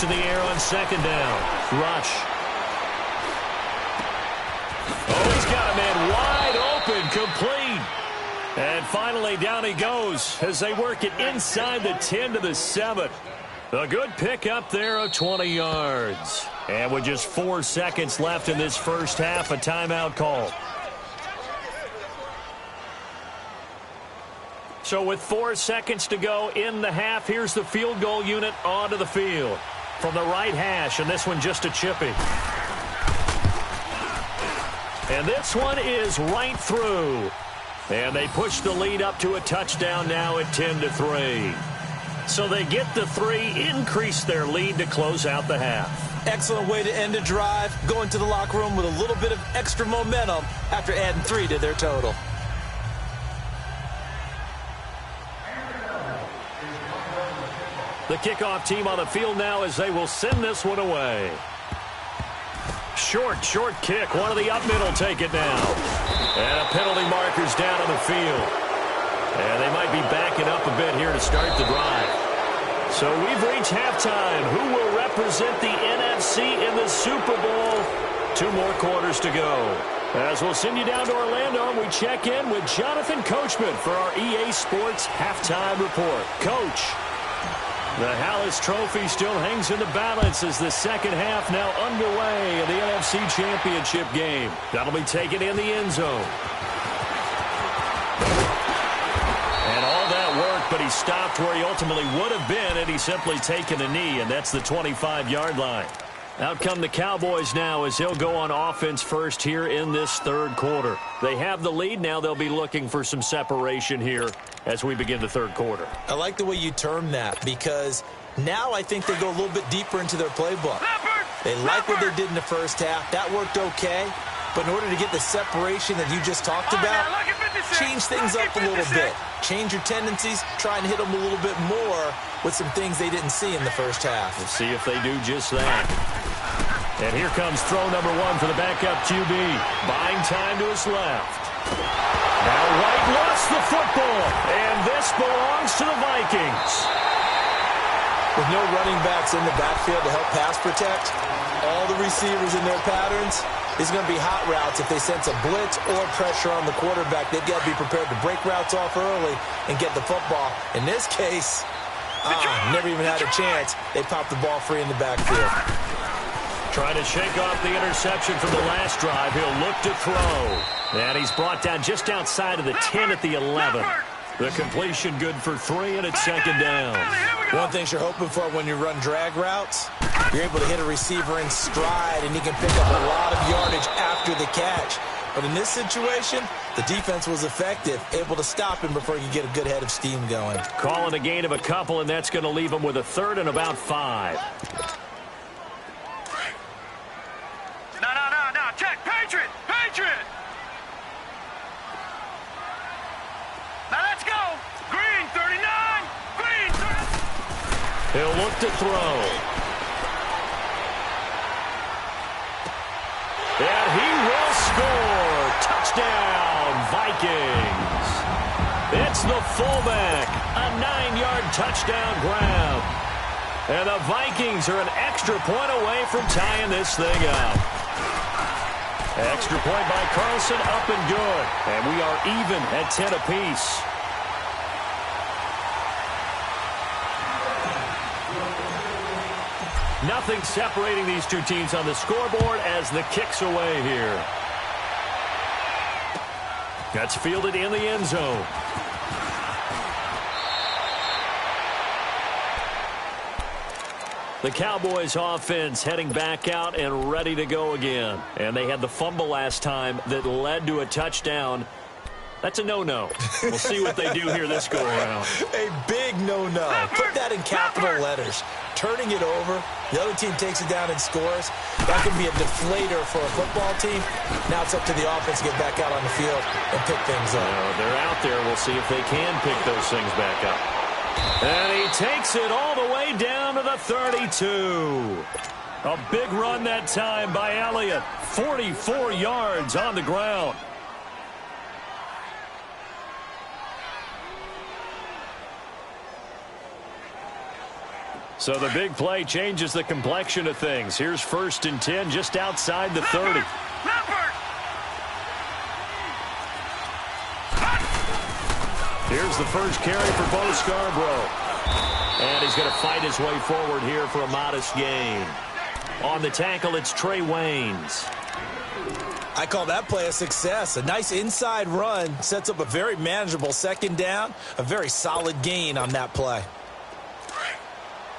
in the air on second down. Rush. Oh, he's got a man wide open, complete. And finally, down he goes as they work it inside the 10 to the 7. A good pickup there of 20 yards. And with just 4 seconds left in this first half, a timeout call. So with 4 seconds to go in the half, here's the field goal unit onto the field. From the right hash, and this one just a chippy. And this one is right through. And they push the lead up to a touchdown now at 10-3. So they get the 3, increase their lead to close out the half. Excellent way to end a drive, going to the locker room with a little bit of extra momentum after adding 3 to their total. The kickoff team on the field now as they will send this one away. Short kick. One of the up middle take it now. And a penalty marker's down on the field. And they might be backing up a bit here to start the drive. So we've reached halftime. Who will represent the NFC in the Super Bowl? 2 more quarters to go. As we'll send you down to Orlando, and we check in with Jonathan Coachman for our EA Sports Halftime Report. Coach. The Hallis Trophy still hangs in the balance as the second half now underway in the NFC Championship game. That'll be taken in the end zone. And all that work, but he stopped where he ultimately would have been had he simply taken a knee, and that's the 25-yard line. Out come the Cowboys now as they'll go on offense first here in this third quarter. They have the lead. Now they'll be looking for some separation here as we begin the third quarter. I like the way you term that because now I think they go a little bit deeper into their playbook. They like what they did in the first half. That worked okay. But in order to get the separation that you just talked about, change things up a little bit. Change your tendencies. Try and hit them a little bit more with some things they didn't see in the first half. We'll see if they do just that. And here comes throw number 1 for the backup QB. Buying time to his left. Now White lost the football. And this belongs to the Vikings. With no running backs in the backfield to help pass protect, all the receivers in their patterns, it's going to be hot routes if they sense a blitz or pressure on the quarterback. They've got to be prepared to break routes off early and get the football. In this case, never even had a chance. They popped the ball free in the backfield. Trying to shake off the interception from the last drive. He'll look to throw. And he's brought down just outside of the 10 at the 11. The completion good for 3, and it's second down. One thing you're hoping for when you run drag routes, you're able to hit a receiver in stride, and he can pick up a lot of yardage after the catch. But in this situation, the defense was effective, able to stop him before he could get a good head of steam going. Calling a gain of a couple, and that's going to leave him with a 3rd and about 5. No. Check. Patriot. Now let's go. Green, 39. Green, 39. He'll look to throw. And he will score. Touchdown, Vikings. It's the fullback. A 9-yard touchdown grab. And the Vikings are an extra point away from tying this thing up. Extra point by Carlson, up and good. And we are even at 10 apiece. Nothing separating these two teams on the scoreboard as the kick's away here. That's fielded in the end zone. The Cowboys offense heading back out and ready to go again. And they had the fumble last time that led to a touchdown. That's a no-no. We'll see what they do here this go-around. A big no-no. Put that in capital letters. Turning it over, the other team takes it down and scores. That can be a deflator for a football team. Now it's up to the offense to get back out on the field and pick things up. They're out there. We'll see if they can pick those things back up. And he takes it all the way down to the 32. A big run that time by Elliott. 44 yards on the ground. So the big play changes the complexion of things. Here's 1st and 10 just outside the 30. Here's the first carry for Bo Scarborough. And he's going to fight his way forward here for a modest gain. On the tackle, it's Trey Waynes. I call that play a success. A nice inside run sets up a very manageable 2nd down. A very solid gain on that play.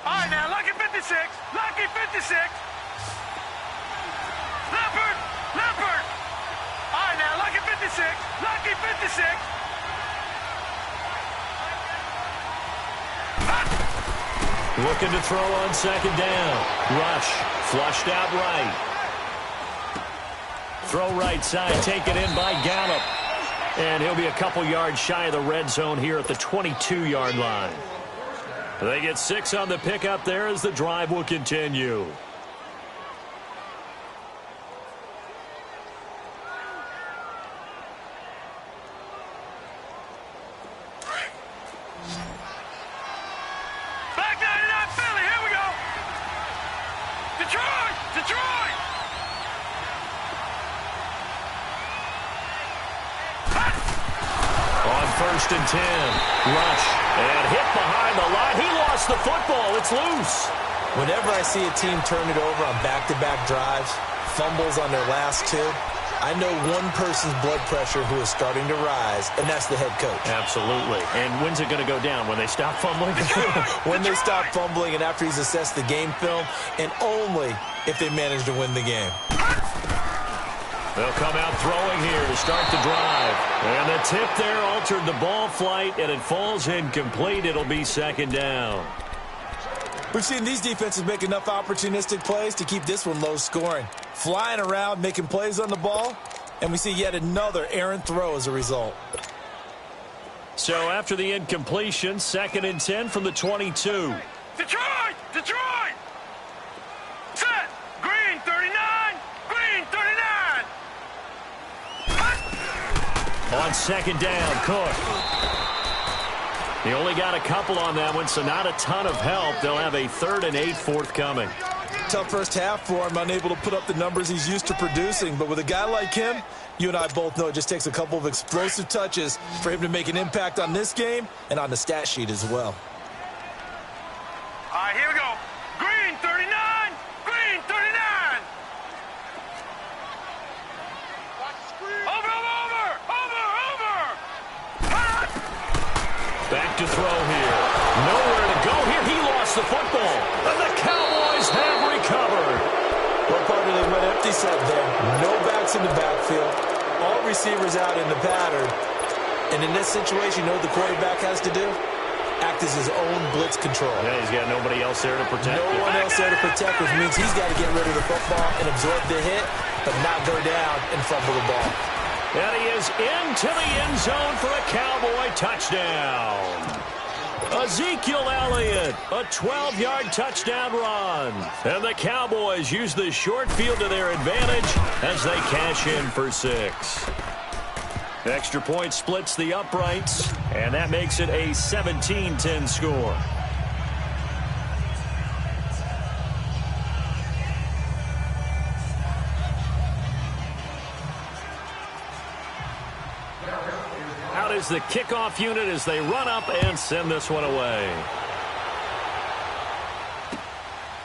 All right, now, lucky 56. Lucky 56. Leopard. Leopard. All right, now, lucky 56. Lucky 56. Looking to throw on 2nd down. Rush. Flushed out right. Throw right side, taken in by Gallup. And he'll be a couple yards shy of the red zone here at the 22-yard line. They get 6 on the pickup there as the drive will continue. Back 99 Philly, here we go. Detroit, Detroit. On 1st and 10, Rush, and hit behind the line. He lost the football. It's loose. Whenever I see a team turn it over on back-to-back drives, fumbles on their last 2, I know one person's blood pressure who is starting to rise, and that's the head coach. Absolutely. And when's it going to go down? When they stop fumbling? When they stop fumbling and after he's assessed the game film, and only if they manage to win the game. They'll come out throwing here to start the drive. And the tip there altered the ball flight, and it falls incomplete. It'll be 2nd down. We've seen these defenses make enough opportunistic plays to keep this one low scoring. Flying around, making plays on the ball, and we see yet another errant throw as a result. So after the incompletion, 2nd and 10 from the 22. Detroit, Detroit. Set. Green 39. Green 39. On 2nd down, Cook. He only got a couple on that one, so not a ton of help. They'll have a 3rd and 8 forthcoming. Tough first half for him, unable to put up the numbers he's used to producing. But with a guy like him, you and I both know it just takes a couple of explosive touches for him to make an impact on this game and on the stat sheet as well. All right, here we go. Green 39. Green 39. Over, over, over, over. Back to throw here. Nowhere to go here. He lost the football. And the Cowboys have recovered. What part of they went empty set there? No backs in the backfield. All receivers out in the pattern. And in this situation, you know what the quarterback has to do? Act as his own blitz control. Yeah, he's got nobody else there to protect No one else there to protect, which means he's got to get rid of the football and absorb the hit, but not go down and fumble the ball. And he is into the end zone for a Cowboy touchdown. Ezekiel Elliott, a 12-yard touchdown run. And the Cowboys use the short field to their advantage as they cash in for 6. Extra point splits the uprights, and that makes it a 17-10 score. Out is the kickoff unit as they run up and send this one away.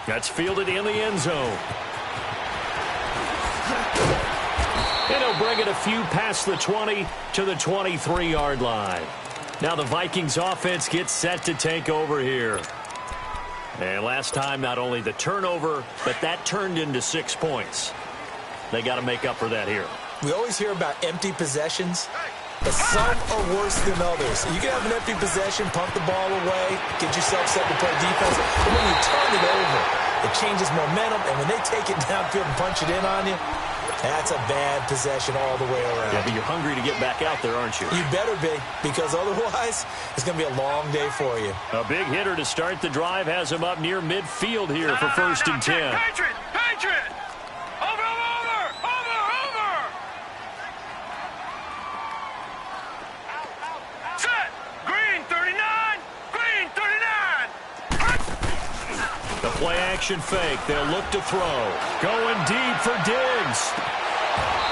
That's fielded in the end zone. And he'll bring it a few past the 20 to the 23-yard line. Now the Vikings offense gets set to take over here. And last time, not only the turnover, but that turned into 6 points. They got to make up for that here. We always hear about empty possessions, but some are worse than others. You can have an empty possession, punt the ball away, get yourself set to play defense, but when you turn it over, it changes momentum, and when they take it downfield and punch it in on you, that's a bad possession all the way around. Yeah, but you're hungry to get back out there, aren't you? You better be, because otherwise, it's going to be a long day for you. A big hitter to start the drive has him up near midfield here for 1st and 10. Patriot! Patriot! Over, over, over, over! Set! Green 39! Green 39! Play action fake. They'll look to throw. Going deep for Diggs.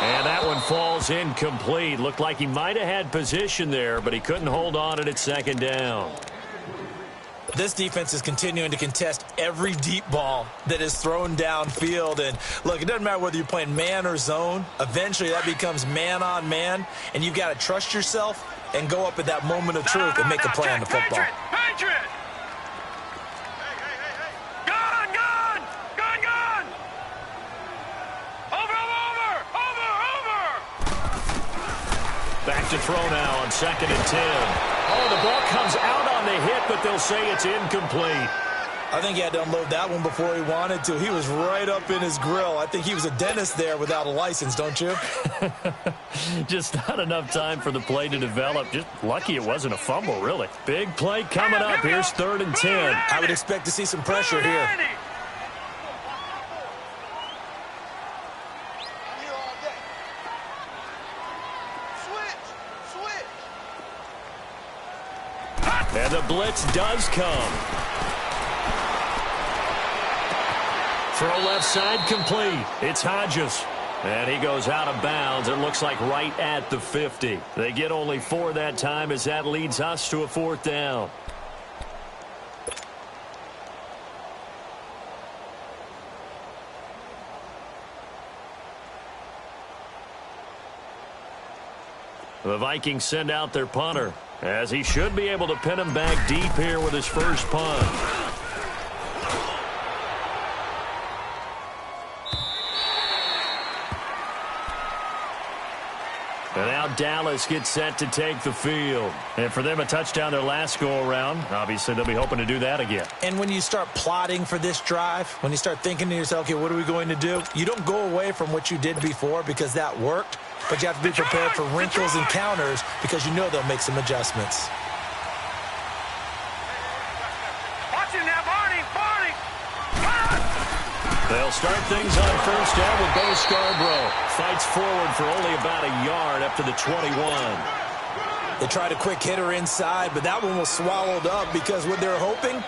And that one falls incomplete. Looked like he might have had position there, but he couldn't hold on at second down. This defense is continuing to contest every deep ball that is thrown downfield. And, look, it doesn't matter whether you're playing man or zone. Eventually, that becomes man-on-man, and you've got to trust yourself and go up at that moment of truth and make a play on the football. Patriot! Gun! Gun! Gun! Gun! Over! Back to throw now on 2nd and 10. Oh, the ball comes out on the hit, but they'll say it's incomplete. I think he had to unload that one before he wanted to. He was right up in his grill. I think he was a dentist there without a license, don't you? Just not enough time for the play to develop. Just lucky it wasn't a fumble, really. Big play coming up. Here's 3rd and 10. I would expect to see some pressure here. And the blitz does come. Throw left side complete. It's Hodges. And he goes out of bounds. It looks like right at the 50. They get only 4 that time as that leads us to a 4th down. The Vikings send out their punter, as he should be able to pin him back deep here with his first punt. And now Dallas gets set to take the field. And for them, a touchdown their last go-around. Obviously, they'll be hoping to do that again. And when you start plotting for this drive, when you start thinking to yourself, okay, what are we going to do? You don't go away from what you did before because that worked. But you have to be prepared for wrinkles and counters because you know they'll make some adjustments. Watch him now, Barney! They'll start things on 1st down with Bo Scarborough. Fights forward for only about a yard up to the 21. They tried a quick hitter inside, but that one was swallowed up because what they're hoping,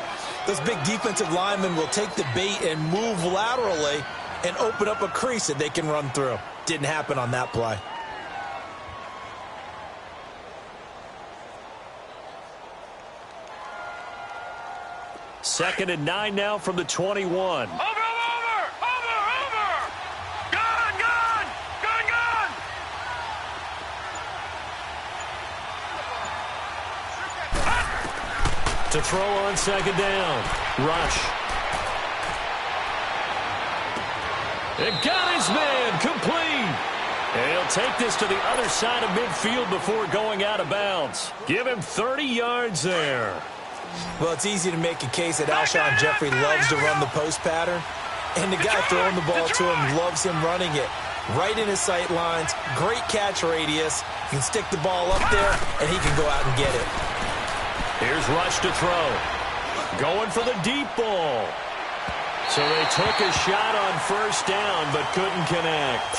those big defensive linemen will take the bait and move laterally and open up a crease that they can run through. Didn't happen on that play. Second and 9 now from the 21. Over! Gun! Gun! Gun! Gun! To throw on 2nd down. Rush. And got his man complete. And he'll take this to the other side of midfield before going out of bounds. Give him 30 yards there. Well, it's easy to make a case that Alshon Jeffrey loves to run the post pattern. And the guy throwing the ball to him loves him running it. Right in his sight lines. Great catch radius. He can stick the ball up there, and he can go out and get it. Here's Rush to throw. Going for the deep ball. So they took a shot on 1st down, but couldn't connect.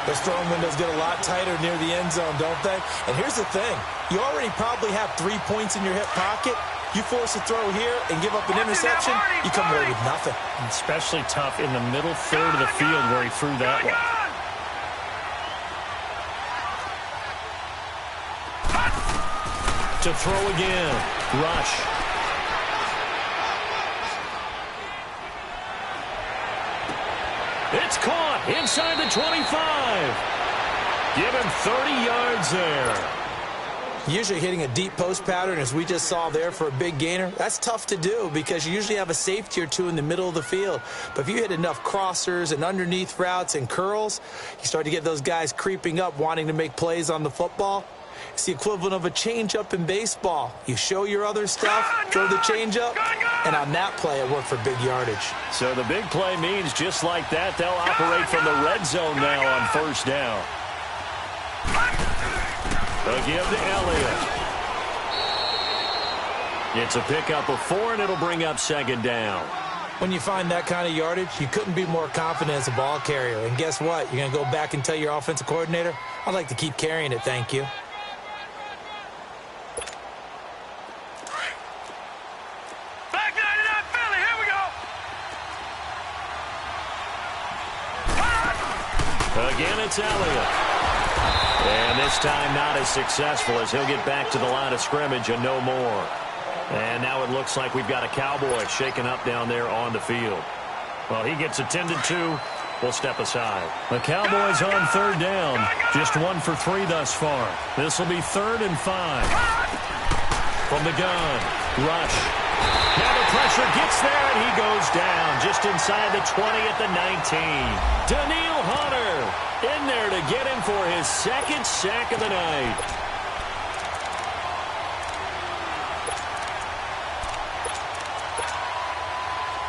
Those throwing windows get a lot tighter near the end zone, don't they? And here's the thing. You already probably have 3 points in your hip pocket. You force a throw here and give up an interception, you come away with nothing. Especially tough in the middle third of the field where he threw that one. To throw again. Rush. It's caught inside the 25. Give him 30 yards there. Usually hitting a deep post pattern, as we just saw there for a big gainer, that's tough to do because you usually have a safety or two in the middle of the field. But if you hit enough crossers and underneath routes and curls, you start to get those guys creeping up wanting to make plays on the football. It's the equivalent of a changeup in baseball. You show your other stuff, throw the changeup, and on that play, it worked for big yardage. So the big play means just like that, they'll operate from the red zone now on 1st down. They'll give to Elliott. It's a pickup of 4, and it'll bring up 2nd down. When you find that kind of yardage, you couldn't be more confident as a ball carrier. And guess what? You're going to go back and tell your offensive coordinator, I'd like to keep carrying it, thank you. Back 99 Philly, here we go. it's Elliott. And this time not as successful as he'll get back to the line of scrimmage and no more. And now it looks like we've got a Cowboy shaken up down there on the field. Well, he gets attended to. We'll step aside. The Cowboys on third down. Just 1 for 3 thus far. This will be 3rd and 5. From the gun. Rush. Now the pressure gets there, and he goes down just inside the 20 at the 19. Daniil Hunter in there to get him for his 2nd sack of the night.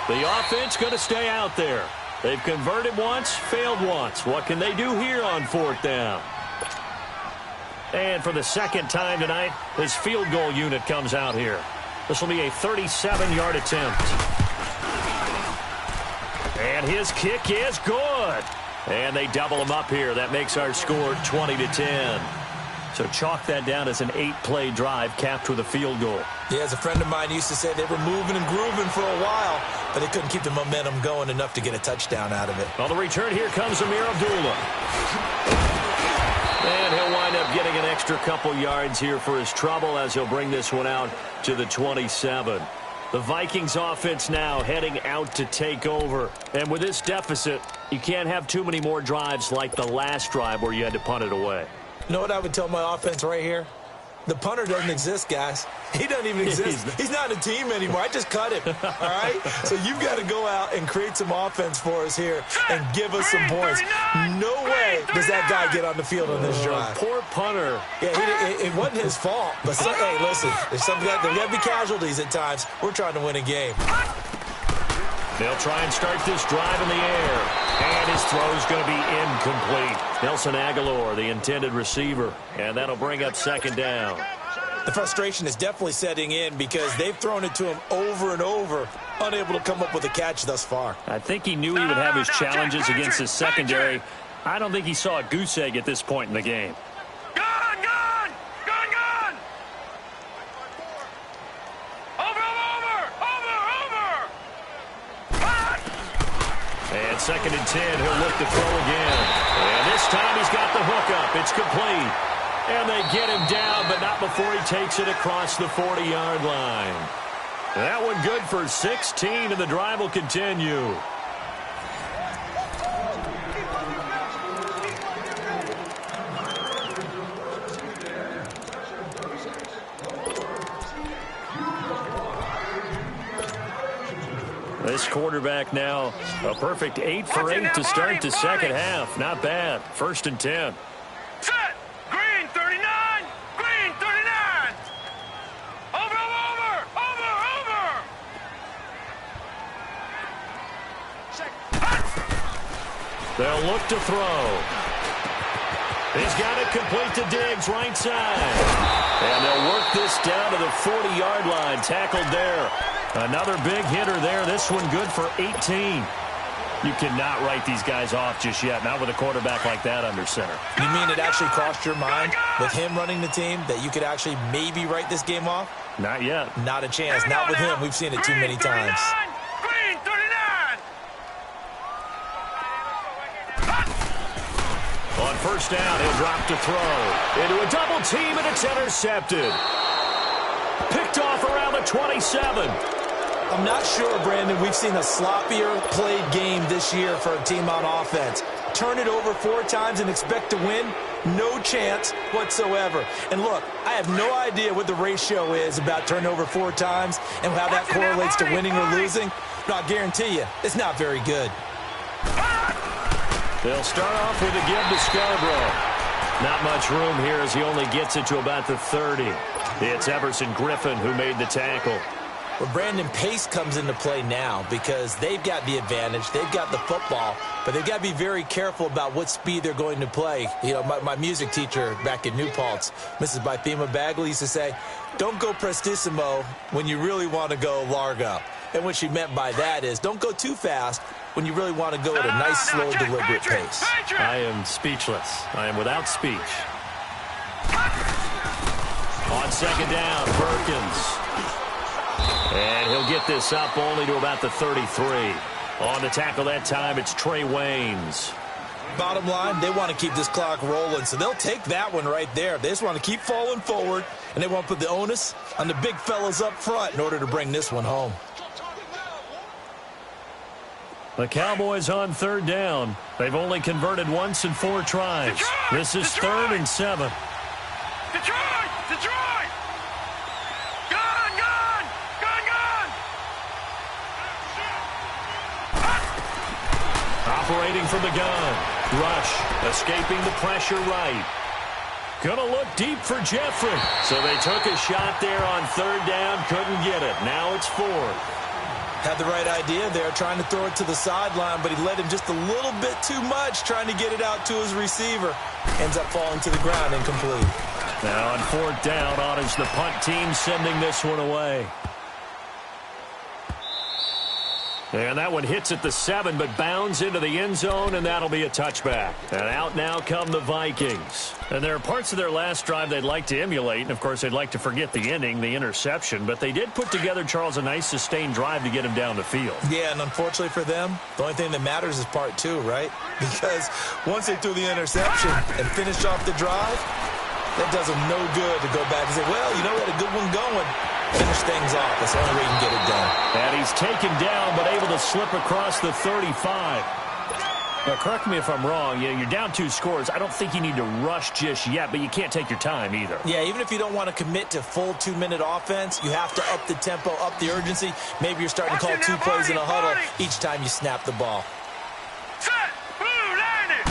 The offense going to stay out there. They've converted once, failed once. What can they do here on 4th down? And for the 2nd time tonight, this field goal unit comes out here. This will be a 37-yard attempt. And his kick is good. And they double him up here. That makes our score 20-10. So chalk that down as an 8-play drive capped with a field goal. Yeah, as a friend of mine used to say, they were moving and grooving for a while, but they couldn't keep the momentum going enough to get a touchdown out of it. On the return, here comes Amir Abdullah. And he'll wind up getting an extra couple yards here for his trouble as he'll bring this one out to the 27. The Vikings offense now heading out to take over. And with this deficit, you can't have too many more drives like the last drive where you had to punt it away. You know what I would tell my offense right here? The punter doesn't exist, guys. He doesn't even exist. He's not a team anymore. I just cut him, all right? So you've got to go out and create some offense for us here and give us some points. No way does that guy get on the field on this drive. Poor punter. Yeah, it wasn't his fault. But, hey, listen, there's got to be casualties at times. We're trying to win a game. They'll try and start this drive in the air. And his throw's going to be incomplete. Nelson Aguilar, the intended receiver. And that'll bring up 2nd down. The frustration is definitely setting in because they've thrown it to him over and over, unable to come up with a catch thus far. I think he knew he would have his challenges against his secondary. I don't think he saw a goose egg at this point in the game. And 2nd and 10, he'll look to throw again. And this time he's got the hook up. It's complete. And they get him down, but not before he takes it across the 40-yard line. That one good for 16, and the drive will continue. This quarterback now a perfect 8 for 8 to start the second half. Not bad. 1st and 10. Set. Green 39. Green 39. Over. They'll look to throw. He's got it complete to Diggs, right side. And they'll work this down to the 40-yard line. Tackled there. Another big hitter there. This one good for 18. You cannot write these guys off just yet, not with a quarterback like that under center. You mean it actually crossed your mind with him running the team that you could actually maybe write this game off? Not yet. Not a chance. Not with him. We've seen it too many times. Green 39. On 1st down, he'll drop to throw. Into a double team, and it's intercepted. Picked off around the 27. I'm not sure, Brandon, we've seen a sloppier played game this year for a team on offense. Turn it over 4 times and expect to win? No chance whatsoever. And look, I have no idea what the ratio is about turnover 4 times and how that correlates to winning or losing. But I guarantee you, it's not very good. They'll start off with a give to Scarborough. Not much room here as he only gets it to about the 30. It's Everson Griffin who made the tackle. Well, Brandon, pace comes into play now because they've got the advantage. They've got the football, but they've got to be very careful about what speed they're going to play. You know, my music teacher back in New Paltz, Mrs. Bythema Bagley, used to say, don't go prestissimo when you really want to go largo. And what she meant by that is don't go too fast when you really want to go at a nice, slow, deliberate pace. I am speechless. I am without speech. On 2nd down, Perkins. And he'll get this up only to about the 33. On the tackle that time, it's Trey Waynes. Bottom line, they want to keep this clock rolling, so they'll take that one right there. They just want to keep falling forward, and they want to put the onus on the big fellas up front in order to bring this one home. The Cowboys on third down. They've only converted once in 4 tries. Detroit! This is Detroit! 3rd and 7. Detroit! Detroit! Gun! Gun! Gun! Gun! Operating from the gun. Rush, escaping the pressure right. Gonna look deep for Jeffrey. So they took a shot there on 3rd down, couldn't get it. Now it's 4th. Had the right idea there, trying to throw it to the sideline, but he led him just a little bit too much, trying to get it out to his receiver. Ends up falling to the ground, incomplete. Now on 4th down, on is the punt team sending this one away. And that one hits at the 7, but bounds into the end zone, and that'll be a touchback. And out now come the Vikings. And there are parts of their last drive they'd like to emulate, and of course they'd like to forget the ending, the interception, but they did put together, Charles, a nice sustained drive to get him down the field. Yeah, and unfortunately for them, the only thing that matters is part 2, right? Because once they threw the interception and finished off the drive, that does them no good to go back and say, well, you know, we had a good one going. Finish things off. That's the only way you can get it done. And he's taken down, but able to slip across the 35. Now, correct me if I'm wrong. You're down 2 scores. I don't think you need to rush just yet, but you can't take your time either. Yeah, even if you don't want to commit to full 2-minute offense, you have to up the tempo, up the urgency. Maybe you're starting to call 2 plays in a huddle each time you snap the ball. Set! Blue landed!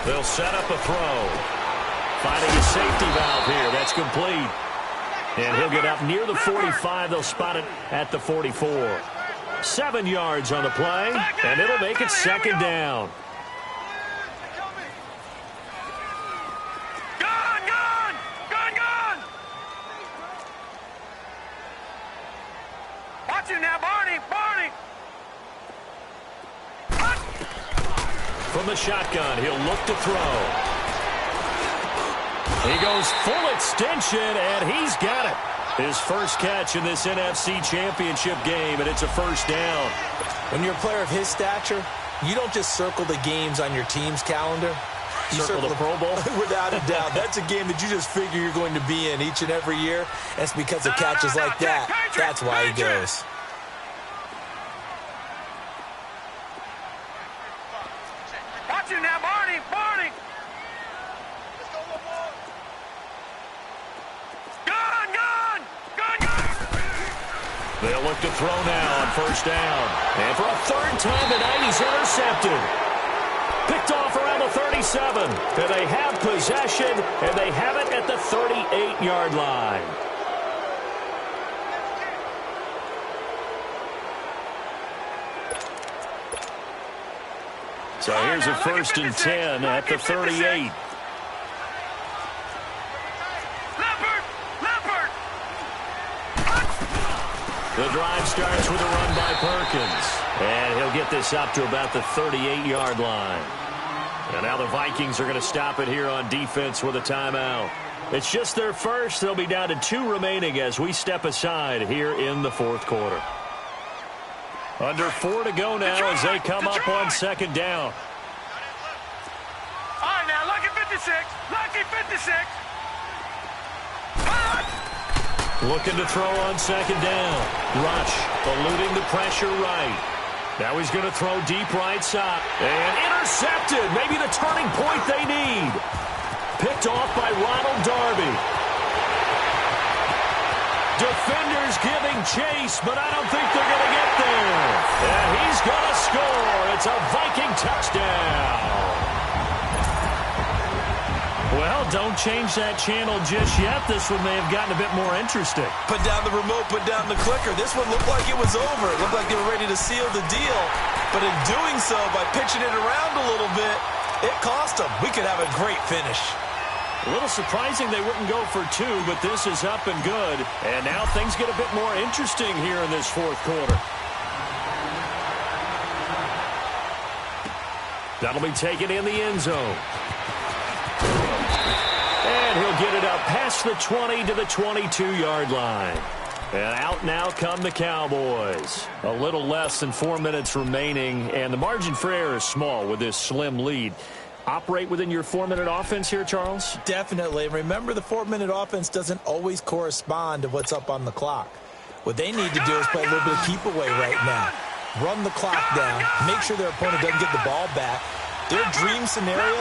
They'll set up a throw. Finding a safety valve here. That's complete. And he'll get up near the 45. They'll spot it at the 44. 7 yards on the play, and it'll make it 2nd down. Gun! Gun! Gun! Gun! Watch him now, Barney! Barney! From the shotgun, he'll look to throw. He goes full extension, and he's got it. His first catch in this NFC Championship game, and it's a 1st down. When you're a player of his stature, you don't just circle the games on your team's calendar. You Circle the Pro Bowl? Without a doubt. That's a game that you just figure you're going to be in each and every year. And it's because of catches like that. That's why he goes. Watch him now, Barney! Barney! Gun! Gun! Gun! Gun! They'll look to throw now on 1st down. And for a 3rd time tonight, he's intercepted. Picked off around the 37. And they have possession, and they have it at the 38-yard line. So here's a 1st and 10 at the 38. The drive starts with a run by Perkins. And he'll get this up to about the 38-yard line. And now the Vikings are going to stop it here on defense with a timeout. It's just their first. They'll be down to 2 remaining as we step aside here in the 4th quarter. Under 4 to go now as they come up on 2nd down. All right, now, lucky 56. Lucky 56. Looking to throw on 2nd down. Rush eluding the pressure right. Now he's going to throw deep right side. And intercepted. Maybe the turning point they need. Picked off by Ronald Darby. Defenders giving chase, but I don't think they're going to get there. And he's going to score. It's a Viking touchdown. Well, don't change that channel just yet. This one may have gotten a bit more interesting. Put down the remote, put down the clicker. This one looked like it was over. It looked like they were ready to seal the deal. But in doing so, by pitching it around a little bit, it cost them. We could have a great finish. A little surprising they wouldn't go for 2, but this is up and good. And now things get a bit more interesting here in this 4th quarter. That'll be taken in the end zone. And he'll get it up past the 20 to the 22-yard line. And out now come the Cowboys. A little less than 4 minutes remaining, and the margin for error is small with this slim lead. Operate within your 4-minute offense here, Charles? Definitely. Remember, the 4-minute offense doesn't always correspond to what's up on the clock. What they need to do is play a little bit of keep away right now. Run the clock down, make sure their opponent doesn't get the ball back. Their dream scenario,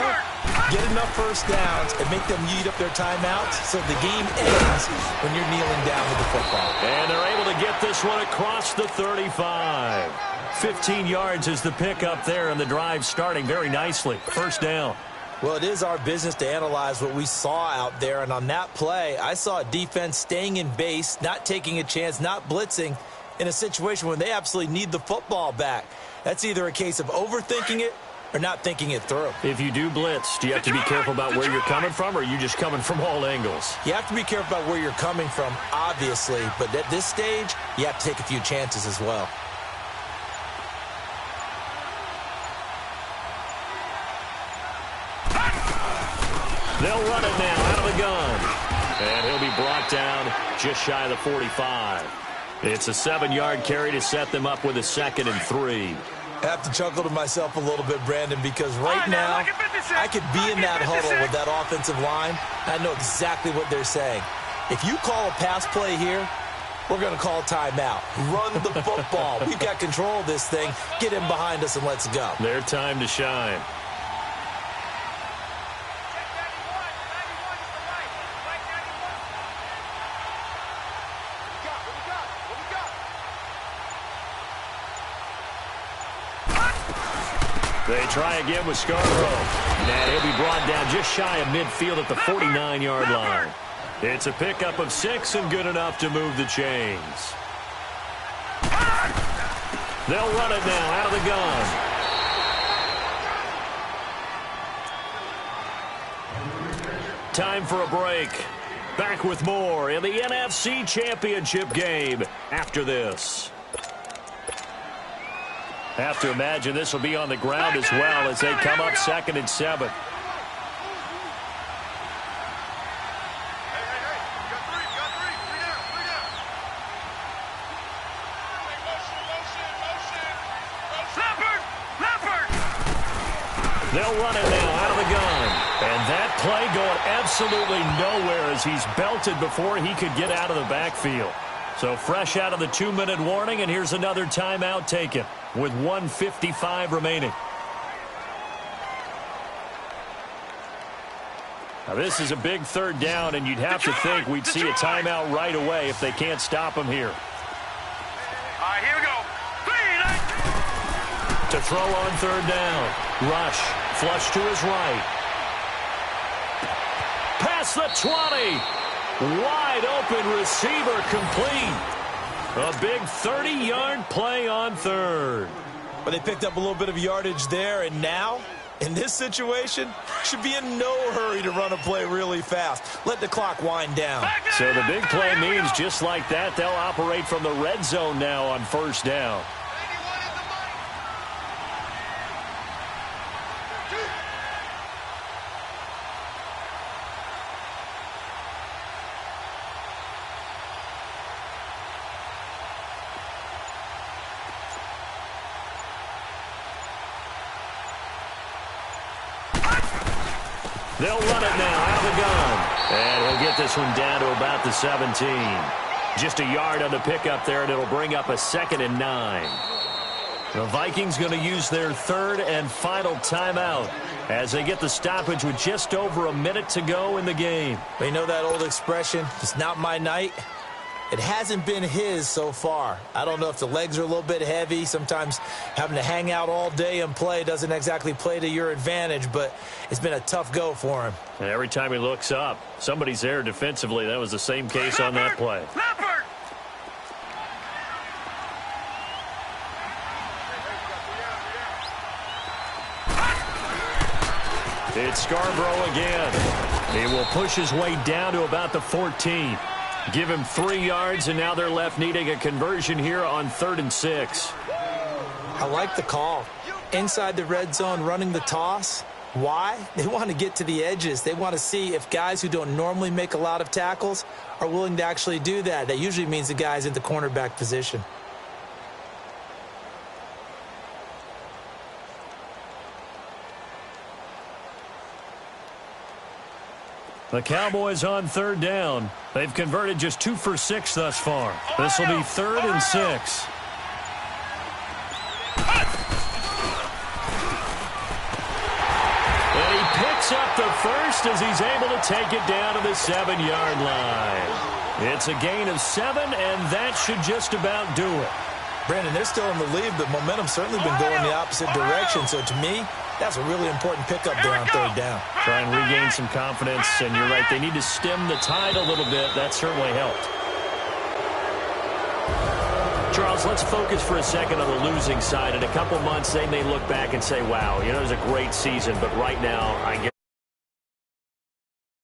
get enough first downs and make them eat up their timeouts so the game ends when you're kneeling down with the football. And they're able to get this one across the 35. 15 yards is the pickup there, and the drive starting very nicely. First down. Well, it is our business to analyze what we saw out there, and on that play, I saw a defense staying in base, not taking a chance, not blitzing in a situation when they absolutely need the football back. That's either a case of overthinking it or not thinking it through. If you do blitz, do you have to be careful about where you're coming from, or are you just coming from all angles? You have to be careful about where you're coming from, obviously, but at this stage, you have to take a few chances as well. They'll run it now out of the gun. And he'll be brought down just shy of the 45. It's a 7-yard carry to set them up with a 2nd and 3. I have to chuckle to myself a little bit, Brandon, because right now I could be in that huddle with that offensive line. I know exactly what they're saying. If you call a pass play here, we're going to call timeout. Run the football. We've got control of this thing. Get in behind us and let's go. Their time to shine. They try again with Scarborough. And he'll be brought down just shy of midfield at the 49-yard line. It's a pickup of 6 and good enough to move the chains. They'll run it now out of the gun. Time for a break. Back with more in the NFC Championship game after this. Have to imagine this will be on the ground as well as they come up 2nd and 7. They'll run it now out of the gun. And that play going absolutely nowhere as he's belted before he could get out of the backfield. So fresh out of the 2-minute warning, and here's another timeout taken with 1:55 remaining. Now this is a big 3rd down, and you'd have to think we'd see a timeout right away if they can't stop him here. All right, here we go. To throw on 3rd down. Rush, flush to his right. Past the 20. Wide open receiver complete. A big 30-yard play on 3rd. But they picked up a little bit of yardage there, and now, in this situation, should be in no hurry to run a play really fast. Let the clock wind down. So the big play means just like that, they'll operate from the red zone now on 1st down. They'll run it now out of the gun. And he'll get this one down to about the 17. Just a yard on the pickup there, and it'll bring up a 2nd and 9. The Vikings going to use their 3rd and final timeout as they get the stoppage with just over a minute to go in the game. You know that old expression, it's not my night? It hasn't been his so far. I don't know if the legs are a little bit heavy. Sometimes having to hang out all day and play doesn't exactly play to your advantage, but it's been a tough go for him. And every time he looks up, somebody's there defensively. That was the same case on that play. It's Scarborough again. He will push his way down to about the 14. Give him 3 yards, and now they're left needing a conversion here on 3rd and 6. I like the call. Inside the red zone, running the toss. Why? They want to get to the edges. They want to see if guys who don't normally make a lot of tackles are willing to actually do that. That usually means the guy's in the cornerback position. The Cowboys on third down. They've converted just 2 for 6 thus far. This will be 3rd and 6. And he picks up the first as he's able to take it down to the 7-yard line. It's a gain of 7, and that should just about do it. Brandon, they're still in the lead, but momentum's certainly been going the opposite direction. So to me, that's a really important pickup there on third down. Try and regain some confidence, and you're right, they need to stem the tide a little bit. That certainly helped. Charles, let's focus for a second on the losing side. In a couple months, they may look back and say, wow, it was a great season, but right now, I